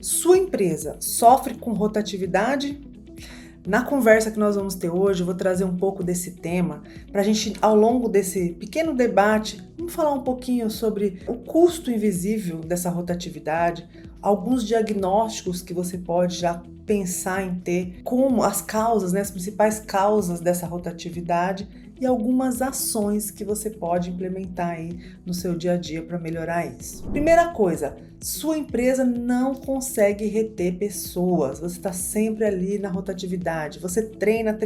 Sua empresa sofre com rotatividade? Na conversa que nós vamos ter hoje, eu vou trazer um pouco desse tema para a gente, ao longo desse pequeno debate, vamos falar um pouquinho sobre o custo invisível dessa rotatividade, alguns diagnósticos que você pode já pensar em ter, como as causas, as principais causas dessa rotatividade e algumas ações que você pode implementar aí no seu dia a dia para melhorar isso. Primeira coisa, sua empresa não consegue reter pessoas, você está sempre ali na rotatividade, você treina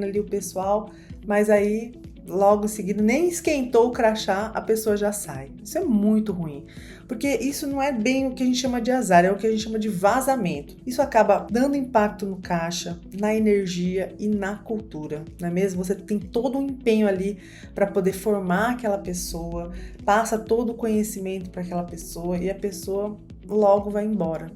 ali o pessoal, mas aí logo em seguida nem esquentou o crachá, a pessoa já sai. Isso é muito ruim, porque isso não é bem o que a gente chama de azar, é o que a gente chama de vazamento. Isso acaba dando impacto no caixa, na energia e na cultura, não é mesmo? Você tem todo um empenho ali para poder formar aquela pessoa, passa todo o conhecimento para aquela pessoa e a pessoa logo vai embora.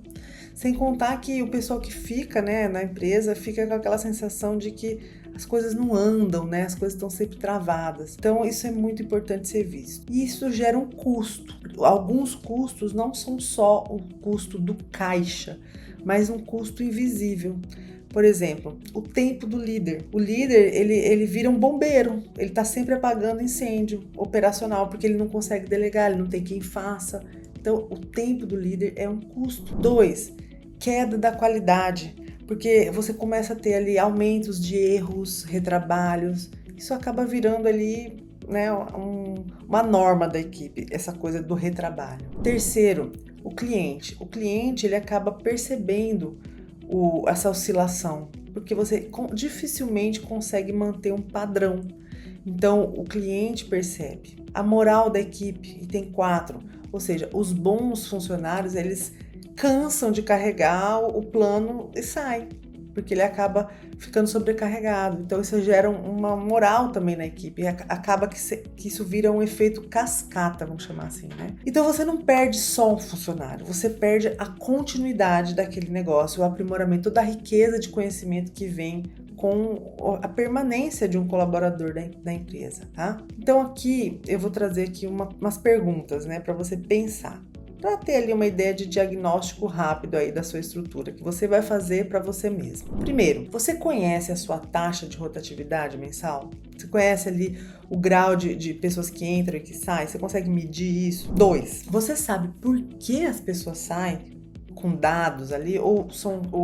Sem contar que o pessoal que fica, na empresa fica com aquela sensação de que as coisas não andam, as coisas estão sempre travadas. Então isso é muito importante ser visto. E isso gera um custo. Alguns custos não são só o custo do caixa, mas um custo invisível. Por exemplo, o tempo do líder. O líder, ele vira um bombeiro. Ele está sempre apagando incêndio operacional, porque ele não consegue delegar, ele não tem quem faça. Então, o tempo do líder é um custo. 2, queda da qualidade, porque você começa a ter ali aumentos de erros, retrabalhos. Isso acaba virando ali uma norma da equipe, essa coisa do retrabalho. Terceiro, o cliente. O cliente, ele acaba percebendo essa oscilação, porque você dificilmente consegue manter um padrão. Então, o cliente percebe. A moral da equipe, e tem 4, ou seja, os bons funcionários, eles cansam de carregar o plano e saem, porque ele acaba ficando sobrecarregado. Então isso gera uma moral também na equipe, e acaba que isso vira um efeito cascata, vamos chamar assim, Então você não perde só um funcionário, você perde a continuidade daquele negócio, o aprimoramento, toda a riqueza de conhecimento que vem com a permanência de um colaborador da empresa, tá? Então aqui eu vou trazer aqui umas perguntas, para você pensar, para ter ali uma ideia de diagnóstico rápido aí da sua estrutura, que você vai fazer para você mesmo. Primeiro, você conhece a sua taxa de rotatividade mensal? Você conhece ali o grau de pessoas que entram e que saem? Você consegue medir isso? 2, você sabe por que as pessoas saem? Com dados ali, ou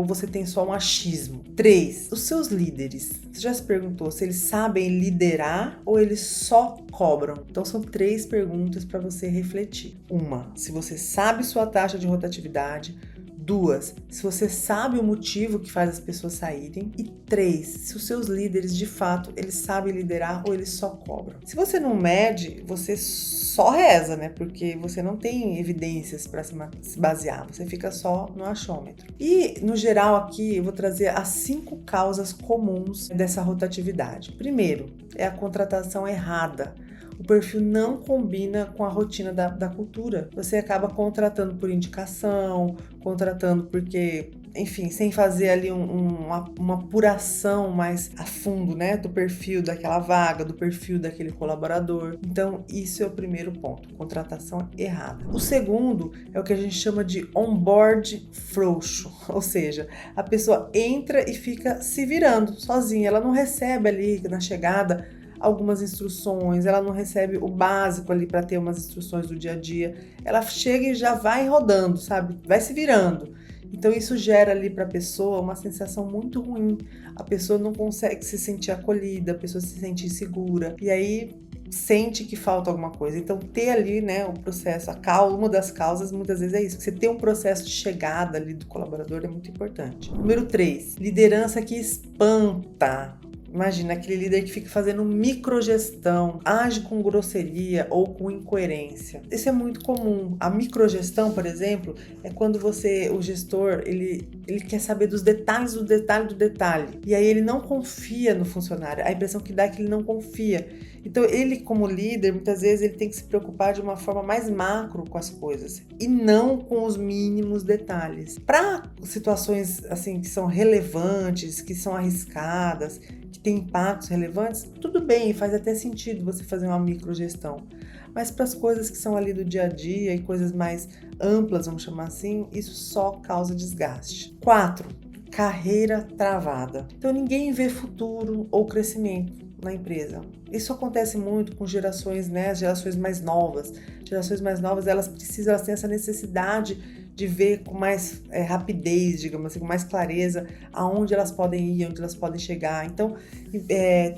você tem só um achismo? 3, os seus líderes. Você já se perguntou se eles sabem liderar ou eles só cobram? Então são 3 perguntas para você refletir. 1, se você sabe sua taxa de rotatividade. 2, se você sabe o motivo que faz as pessoas saírem. E 3, se os seus líderes, de fato, eles sabem liderar ou eles só cobram. Se você não mede, você só reza, Porque você não tem evidências para se basear, você fica só no achômetro. E, no geral, aqui eu vou trazer as 5 causas comuns dessa rotatividade. Primeiro, é a contratação errada. O perfil não combina com a rotina da cultura. Você acaba contratando por indicação, contratando porque, enfim, sem fazer ali uma apuração mais a fundo, do perfil daquela vaga, do perfil daquele colaborador. Então, isso é o primeiro ponto, contratação errada. O segundo é o que a gente chama de onboard frouxo, ou seja, a pessoa entra e fica se virando sozinha, ela não recebe ali na chegada algumas instruções, ela não recebe o básico ali para ter umas instruções do dia a dia, ela chega e já vai rodando, sabe? Vai se virando. Então isso gera ali para a pessoa uma sensação muito ruim, a pessoa não consegue se sentir acolhida, a pessoa se sente insegura, e aí sente que falta alguma coisa. Então ter ali, o processo, uma das causas muitas vezes é isso, você ter um processo de chegada ali do colaborador é muito importante. Número 3, liderança que espanta. Imagina aquele líder que fica fazendo microgestão, age com grosseria ou com incoerência. Isso é muito comum. A microgestão, por exemplo, é quando o gestor, ele quer saber dos detalhes do detalhe do detalhe. E aí ele não confia no funcionário. A impressão que dá é que ele não confia. Então ele, como líder, muitas vezes ele tem que se preocupar de uma forma mais macro com as coisas e não com os mínimos detalhes. Para situações assim que são relevantes, que são arriscadas, que tem impactos relevantes, tudo bem, faz até sentido você fazer uma microgestão. mas para as coisas que são ali do dia a dia e coisas mais amplas, vamos chamar assim, isso só causa desgaste. 4. Carreira travada. Então ninguém vê futuro ou crescimento na empresa. Isso acontece muito com gerações, né, as gerações mais novas. Gerações mais novas, elas têm essa necessidade de ver com mais rapidez, digamos assim, com mais clareza aonde elas podem ir, onde elas podem chegar. Então,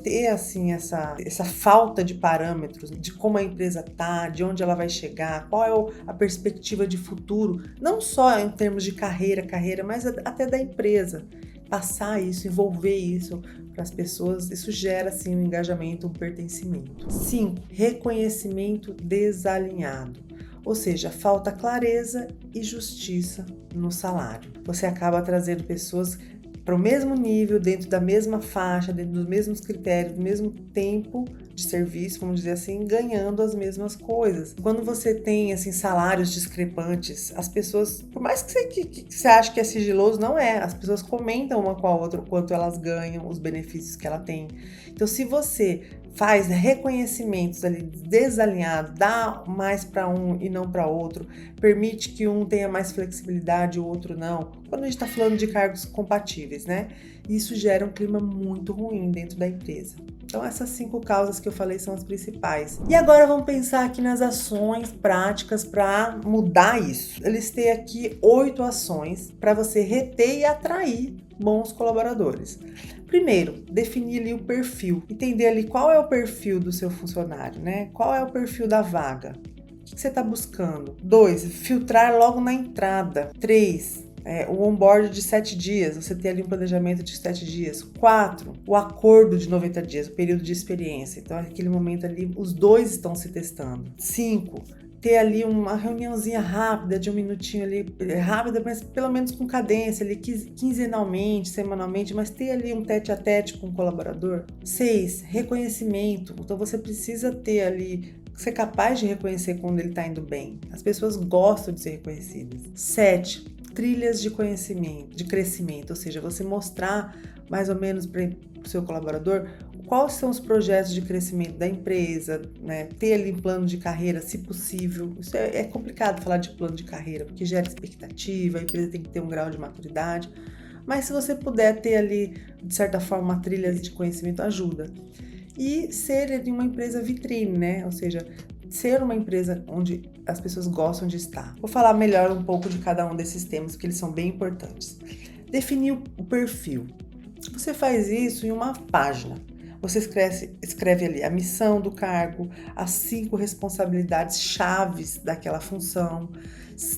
ter assim essa falta de parâmetros de como a empresa está, de onde ela vai chegar, qual é a perspectiva de futuro, não só em termos de carreira, mas até da empresa. Passar isso, envolver isso para as pessoas, isso gera assim um engajamento, um pertencimento. 5. Reconhecimento desalinhado. Ou seja, falta clareza e justiça no salário. Você acaba trazendo pessoas para o mesmo nível, dentro da mesma faixa, dentro dos mesmos critérios, do mesmo tempo de serviço, vamos dizer assim, ganhando as mesmas coisas. Quando você tem assim salários discrepantes, as pessoas, por mais que você ache que é sigiloso, não é. As pessoas comentam uma com a outra o quanto elas ganham, os benefícios que ela tem. Então, se você faz reconhecimentos ali desalinhados, dá mais para um e não para outro, permite que um tenha mais flexibilidade e o outro não. Quando a gente está falando de cargos compatíveis, né? Isso gera um clima muito ruim dentro da empresa. Então essas 5 causas que eu falei são as principais. E agora vamos pensar aqui nas ações práticas para mudar isso. Eu listei aqui 8 ações para você reter e atrair bons colaboradores. Primeiro, definir ali o perfil, entender ali qual é o perfil do seu funcionário, né? Qual é o perfil da vaga? O que você está buscando? 2, filtrar logo na entrada. 3, o onboard de 7 dias, você ter ali um planejamento de 7 dias. 4, o acordo de 90 dias, o período de experiência. Então, naquele momento ali, os dois estão se testando. 5, ter ali uma reuniãozinha rápida, de 1 minutinho ali, rápida, mas pelo menos com cadência ali, quinzenalmente, semanalmente, mas ter ali um tete-a-tete com o colaborador. 6, reconhecimento. Então, você precisa ter ali, ser capaz de reconhecer quando ele está indo bem. As pessoas gostam de ser reconhecidas. 7, trilhas de conhecimento, de crescimento, ou seja, você mostrar mais ou menos para o seu colaborador quais são os projetos de crescimento da empresa, né? Ter ali um plano de carreira, se possível. Isso é complicado falar de plano de carreira, porque gera expectativa, a empresa tem que ter um grau de maturidade, mas se você puder ter ali, de certa forma, uma trilha de conhecimento, ajuda. E ser ali uma empresa vitrine, né? Ou seja, ser uma empresa onde as pessoas gostam de estar. Vou falar melhor um pouco de cada um desses temas, porque eles são bem importantes. Definir o perfil. Você faz isso em uma página. Você escreve ali a missão do cargo, as 5 responsabilidades chaves daquela função,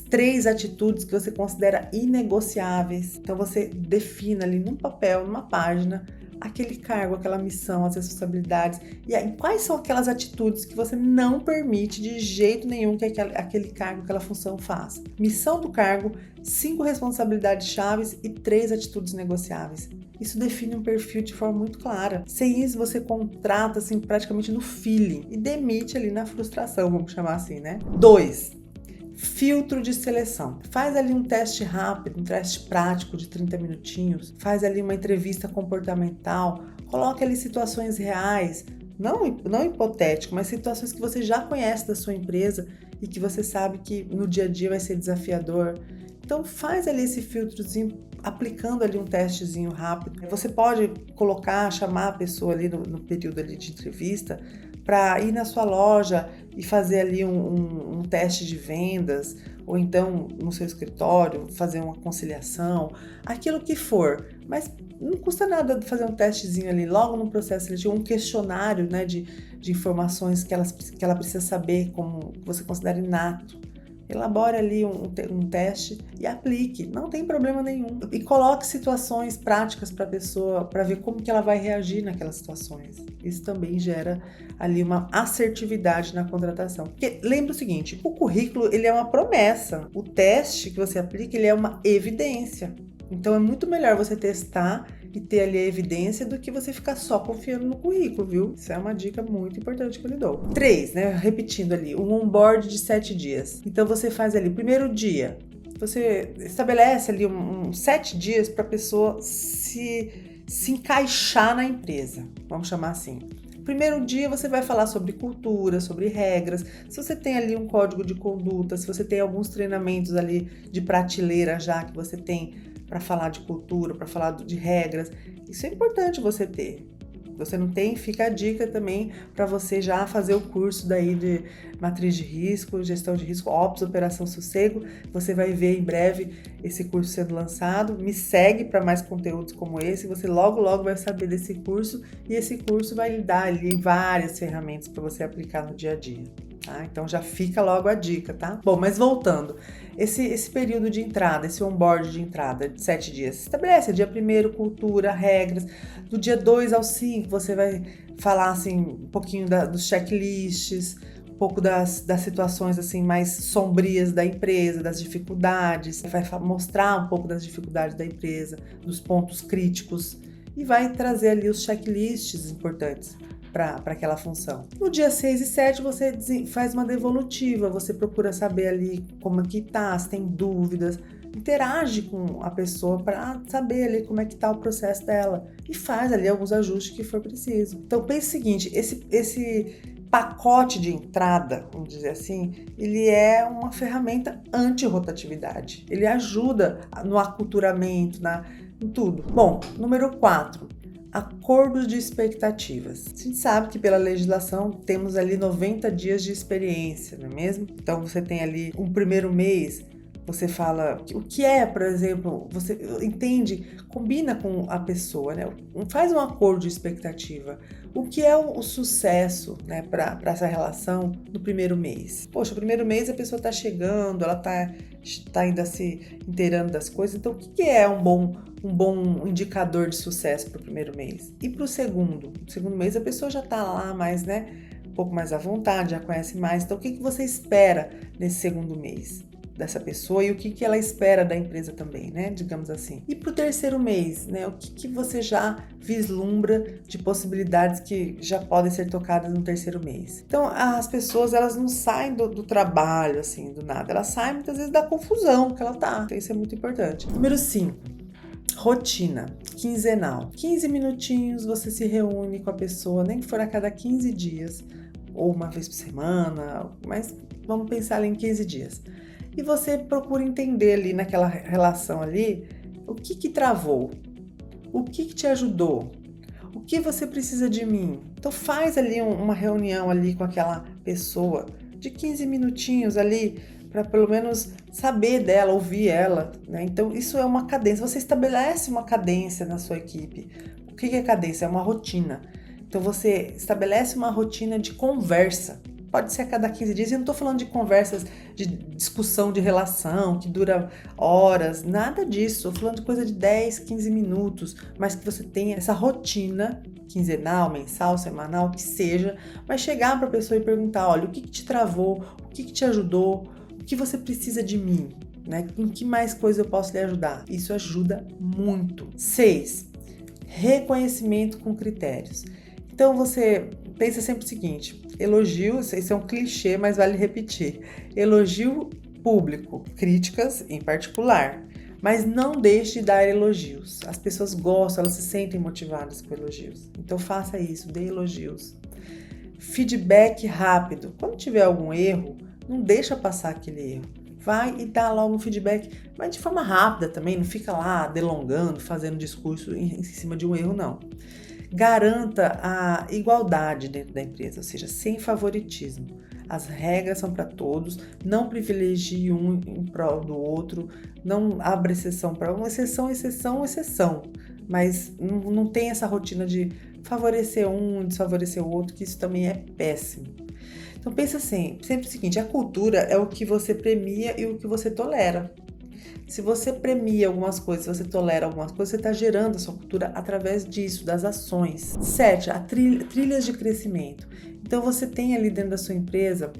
3 atitudes que você considera inegociáveis. Então você define ali num papel, numa página, aquele cargo, aquela missão, as responsabilidades, e aí, quais são aquelas atitudes que você não permite de jeito nenhum que aquele cargo, aquela função faça. Missão do cargo, 5 responsabilidades chaves e 3 atitudes negociáveis. Isso define um perfil de forma muito clara. Sem isso, você contrata assim, praticamente no feeling e demite ali na frustração, vamos chamar assim, né? 2. Filtro de seleção. Faz ali um teste rápido, um teste prático de 30 minutinhos, faz ali uma entrevista comportamental, coloca ali situações reais, não hipotético, mas situações que você já conhece da sua empresa e que você sabe que no dia a dia vai ser desafiador. Então faz ali esse filtrozinho, aplicando ali um testezinho rápido. Você pode chamar a pessoa ali no período ali de entrevista para ir na sua loja e fazer ali um teste de vendas, ou então no seu escritório fazer uma conciliação, aquilo que for. Mas não custa nada fazer um testezinho ali logo no processo seletivo, um questionário, né, de informações que ela precisa saber, como você considera inato. Elabore ali um teste e aplique, não tem problema nenhum. E coloque situações práticas para a pessoa, para ver como que ela vai reagir naquelas situações. Isso também gera ali uma assertividade na contratação. Porque lembra o seguinte, o currículo ele é uma promessa, o teste que você aplica ele é uma evidência. Então é muito melhor você testar e ter ali a evidência do que você ficar só confiando no currículo, viu? Isso é uma dica muito importante que eu lhe dou. 3, né? Repetindo ali, um onboard de 7 dias. Então você faz ali, primeiro dia, você estabelece ali 7 dias para a pessoa se encaixar na empresa, vamos chamar assim. primeiro dia você vai falar sobre cultura, sobre regras. Se você tem ali um código de conduta, se você tem alguns treinamentos ali de prateleira já que você tem para falar de cultura, para falar de regras, isso é importante você ter. Você não tem, fica a dica também para você já fazer o curso daí de matriz de risco, gestão de risco, Ops, Operação Sossego. Você vai ver em breve esse curso sendo lançado. Me segue para mais conteúdos como esse. Você logo vai saber desse curso e esse curso vai lhe dar ali várias ferramentas para você aplicar no dia a dia. Tá? Então já fica logo a dica, tá? Bom, mas voltando, esse período de entrada, esse onboard de entrada de 7 dias, estabelece dia 1º, cultura, regras. Do dia 2 ao 5 você vai falar assim um pouquinho dos checklists, um pouco das situações assim mais sombrias da empresa, das dificuldades, vai mostrar um pouco das dificuldades da empresa, dos pontos críticos e vai trazer ali os checklists importantes para aquela função. No dia 6 e 7 você faz uma devolutiva, você procura saber ali como é que tá, se tem dúvidas, interage com a pessoa para saber ali como é que tá o processo dela e faz ali alguns ajustes que for preciso. Então pense o seguinte, esse pacote de entrada, vamos dizer assim, ele é uma ferramenta anti-rotatividade. Ele ajuda no aculturamento, em tudo. Bom, número 4. Acordos de expectativas. A gente sabe que pela legislação temos ali 90 dias de experiência, não é mesmo? Então você tem ali um primeiro mês, você fala o que é, por exemplo, você entende, combina com a pessoa, né? Faz um acordo de expectativa. O que é o sucesso, né, para essa relação no primeiro mês? Poxa, o primeiro mês a pessoa está chegando, ela tá ainda se inteirando das coisas, então o que é um bom indicador de sucesso para o primeiro mês? E para o segundo? No segundo mês a pessoa já está lá mais, né, um pouco mais à vontade, já conhece mais, então o que você espera nesse segundo mês dessa pessoa e o que ela espera da empresa também, né? Digamos assim. E para o terceiro mês, né? O que você já vislumbra de possibilidades que já podem ser tocadas no terceiro mês? Então, as pessoas, elas não saem do trabalho, assim, do nada. Elas saem, muitas vezes, da confusão que ela tá. Então, isso é muito importante. Número 5. Rotina quinzenal. 15 minutinhos você se reúne com a pessoa, nem que for a cada 15 dias, ou uma vez por semana, mas vamos pensar ali em 15 dias. E você procura entender ali naquela relação ali o que travou, o que te ajudou, o que você precisa de mim. Então faz ali uma reunião ali com aquela pessoa de 15 minutinhos ali para pelo menos saber dela, ouvir ela, né? Então isso é uma cadência, você estabelece uma cadência na sua equipe. O que é cadência? É uma rotina. Então você estabelece uma rotina de conversa. Pode ser a cada 15 dias, e eu não estou falando de conversas de discussão de relação, que dura horas, nada disso. Estou falando de coisa de 10, 15 minutos, mas que você tenha essa rotina quinzenal, mensal, semanal, que seja, mas chegar para a pessoa e perguntar, olha, o que te travou, o que te ajudou, o que você precisa de mim, né? Em que mais coisa eu posso lhe ajudar? Isso ajuda muito. 6. Reconhecimento com critérios. Então você pensa sempre o seguinte, elogio, isso é um clichê, mas vale repetir, elogio público, críticas em particular, mas não deixe de dar elogios. As pessoas gostam, elas se sentem motivadas com elogios, então faça isso, dê elogios. Feedback rápido, quando tiver algum erro, não deixa passar aquele erro. Vai e dá logo um feedback, mas de forma rápida também, não fica lá delongando, fazendo discurso em cima de um erro, não. Garanta a igualdade dentro da empresa, ou seja, sem favoritismo. As regras são para todos, não privilegie um em prol do outro, não abra exceção para uma, exceção, mas não tem essa rotina de favorecer um e desfavorecer o outro, que isso também é péssimo. Então pensa assim, sempre o seguinte, a cultura é o que você premia e o que você tolera. Se você premia algumas coisas, se você tolera algumas coisas, você está gerando a sua cultura através disso, das ações. 7. Trilhas de crescimento. Então você tem ali dentro da sua empresa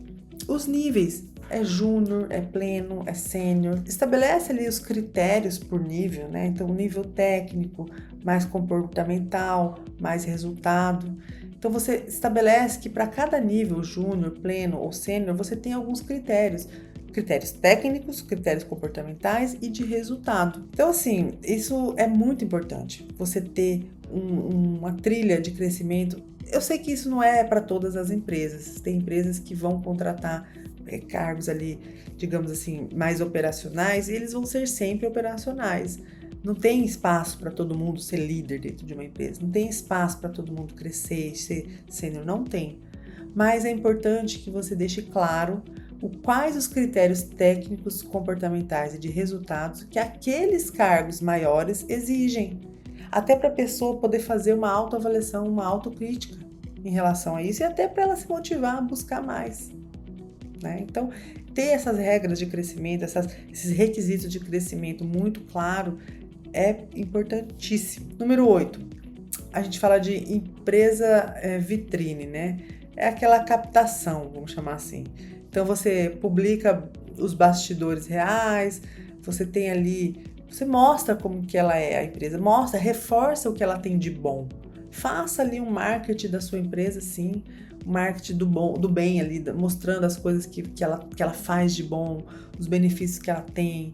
os níveis. É júnior, é pleno, é sênior. Estabelece ali os critérios por nível, né? Então nível técnico, mais comportamental, mais resultado. Então você estabelece que para cada nível, júnior, pleno ou sênior, você tem alguns critérios técnicos, critérios comportamentais e de resultado. Então, assim, isso é muito importante, você ter uma trilha de crescimento Eu sei que isso não é para todas as empresas. Tem empresas que vão contratar cargos ali, digamos assim, mais operacionais, e eles vão ser sempre operacionais. Não tem espaço para todo mundo ser líder dentro de uma empresa. Não tem espaço para todo mundo crescer e ser sênior. Não tem. Mas é importante que você deixe claro quais os critérios técnicos, comportamentais e de resultados que aqueles cargos maiores exigem. Até para a pessoa poder fazer uma autoavaliação, uma autocrítica em relação a isso e até para ela se motivar a buscar mais. Né? Então, ter essas regras de crescimento, esses requisitos de crescimento muito claro é importantíssimo. Número 8, a gente fala de empresa vitrine, né? É aquela captação, vamos chamar assim. Então, você publica os bastidores reais, você tem ali, você mostra como que ela é a empresa, mostra, reforça o que ela tem de bom. Faça ali um marketing da sua empresa, sim, um marketing do bem ali, mostrando as coisas que ela faz de bom, os benefícios que ela tem,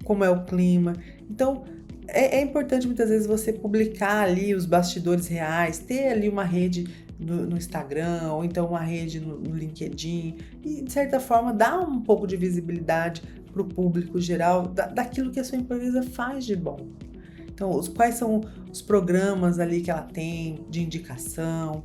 como é o clima. Então, é importante muitas vezes você publicar ali os bastidores reais, ter ali uma rede no Instagram ou então uma rede no LinkedIn e, de certa forma, dar um pouco de visibilidade para o público geral daquilo que a sua empresa faz de bom. Então, quais são os programas ali que ela tem de indicação.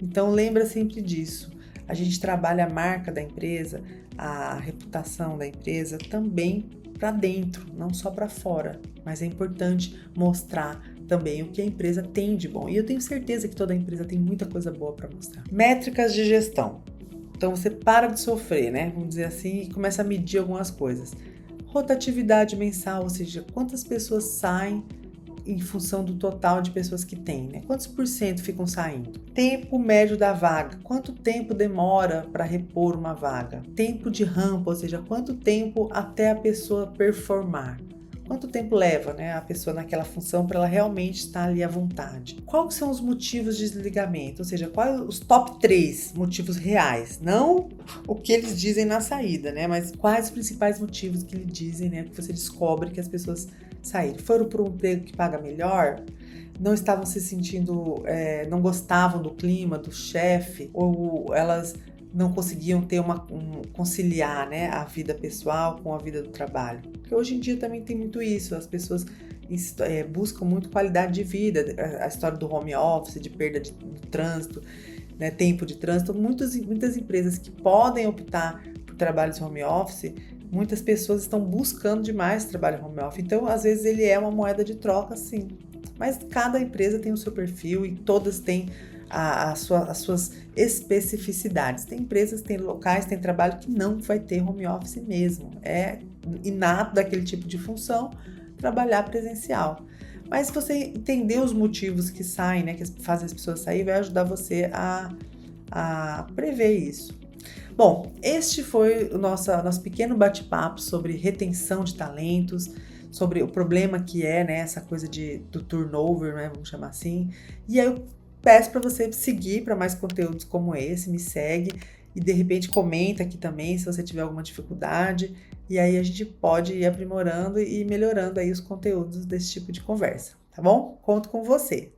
Então, lembra sempre disso. A gente trabalha a marca da empresa, a reputação da empresa também para dentro, não só para fora. Mas é importante mostrar também o que a empresa tem de bom. E eu tenho certeza que toda empresa tem muita coisa boa para mostrar. Métricas de gestão. Então, você para de sofrer, né? Vamos dizer assim, e começa a medir algumas coisas. Rotatividade mensal, ou seja, quantas pessoas saem em função do total de pessoas que tem, né? Quantos por cento ficam saindo? Tempo médio da vaga. Quanto tempo demora para repor uma vaga? Tempo de rampa, ou seja, quanto tempo até a pessoa performar? Quanto tempo leva, né, a pessoa naquela função para ela realmente estar ali à vontade? Quais são os motivos de desligamento? Ou seja, quais os top 3 motivos reais? Não o que eles dizem na saída, né? Mas quais os principais motivos que eles dizem, né? Que você descobre que as pessoas saíram. Foram para um emprego que paga melhor? Não estavam se sentindo, não gostavam do clima, do chefe? Ou elas não conseguiam ter conciliar, né, a vida pessoal com a vida do trabalho. Porque hoje em dia também tem muito isso, as pessoas buscam muito qualidade de vida, a história do home office, de perda de trânsito, né, tempo de trânsito. Muitas empresas que podem optar por trabalho de home office, muitas pessoas estão buscando demais trabalho home office. Então, às vezes, ele é uma moeda de troca, sim. Mas cada empresa tem o seu perfil e todas têm as suas especificidades. Tem empresas, tem locais, tem trabalho que não vai ter home office mesmo. É inato daquele tipo de função trabalhar presencial. Mas se você entender os motivos que saem, né, que fazem as pessoas sair, vai ajudar você a prever isso. Bom, este foi o nosso pequeno bate-papo sobre retenção de talentos, sobre o problema que é, né, essa coisa do turnover, né, vamos chamar assim. E aí eu peço para você seguir para mais conteúdos como esse, me segue e de repente comenta aqui também se você tiver alguma dificuldade e aí a gente pode ir aprimorando e melhorando aí os conteúdos desse tipo de conversa, tá bom? Conto com você!